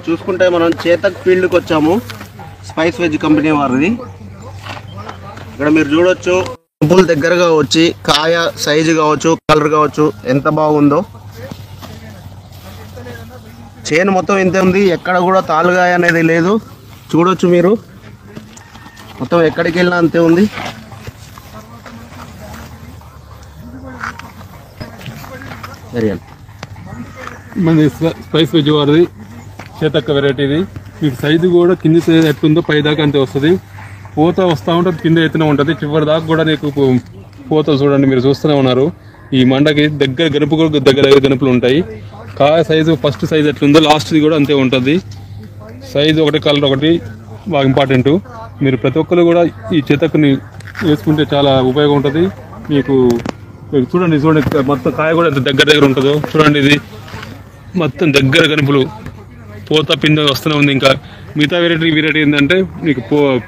చూసుకుంటే మనం చేతక్ ఫీల్డ్కి వచ్చాము. స్పైస్ వెజ్ కంపెనీ వారిది. ఇక్కడ మీరు చూడొచ్చు పువ్వుల దగ్గరగా వచ్చి కాయ సైజు కావచ్చు, కలర్ కావచ్చు ఎంత బాగుందో. చేను మొత్తం ఇంతే ఉంది, ఎక్కడ కూడా తాలుగాయ అనేది లేదు. చూడొచ్చు మీరు, మొత్తం ఎక్కడికి వెళ్ళినా అంతే ఉంది. మన స్పైస్ వెజ్ వారిది చేతక్క వెరైటీది. మీకు సైజు కూడా కింది ఎట్టుందో పై దాకా అంతే వస్తుంది. పూత వస్తూ ఉంటుంది, కింద ఎత్తున ఉంటుంది. చివరి దాకా కూడా నీకు పూత చూడండి, మీరు చూస్తూనే ఉన్నారు. ఈ మండకి దగ్గర గనుపు కూడా దగ్గర గనుపులు ఉంటాయి. కాయ సైజు ఫస్ట్ సైజు ఎట్లుందో లాస్ట్ది కూడా అంతే ఉంటుంది. సైజు ఒకటి, కలర్ ఒకటి బాగా ఇంపార్టెంట్. మీరు ప్రతి ఒక్కరు కూడా ఈ చేతక్కుని వేసుకుంటే చాలా ఉపయోగం ఉంటుంది మీకు. చూడండి మొత్తం కాయ కూడా ఎంత దగ్గర ఉంటుందో చూడండి. ఇది మొత్తం దగ్గర గనుపులు, పూత పిందె వస్తూనే ఉంది. ఇంకా మిగతా వెరైటీ ఏంటంటే మీకు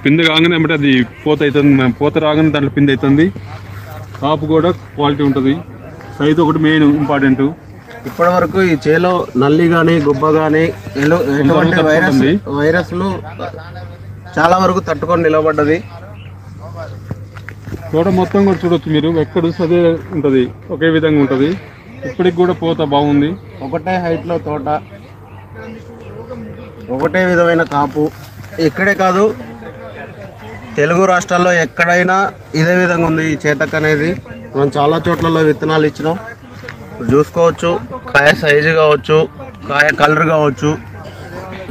పిందె కాగానే అంటే అది పూత అవుతుంది, పూత రాగానే దాంట్లో పిందె అవుతుంది. కాపు కూడా క్వాలిటీ ఉంటుంది. సైజు ఒకటి మెయిన్ ఇంపార్టెంట్. ఇప్పటి వరకు ఈ చేలో నల్లి కానీ గుబ్బ కానీ ఎటువంటి వైరస్లు చాలా వరకు తట్టుకొని నిలబడ్డది. తోట మొత్తం కూడా చూడొచ్చు మీరు, ఎక్కడ అదే ఉంటుంది, ఒకే విధంగా ఉంటుంది. ఇప్పటికి కూడా పూత బాగుంది. ఒకటే హైట్లో తోట, ఒకటే విధమైన కాపు. ఇక్కడే కాదు, తెలుగు రాష్ట్రాల్లో ఎక్కడైనా ఇదే విధంగా ఉంది ఈ చేతక్ అనేది. మనం చాలా చోట్లలో విత్తనాలు ఇచ్చినాం. చూసుకోవచ్చు, కాయ సైజు కావచ్చు, కాయ కలర్ కావచ్చు,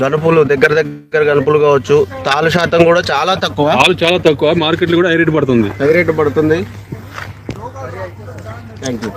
గనుపులు దగ్గర గనుపులు కావచ్చు. తాలు శాతం కూడా చాలా తక్కువ. మార్కెట్లో కూడా హై రేట్ పడుతుంది. Thank you.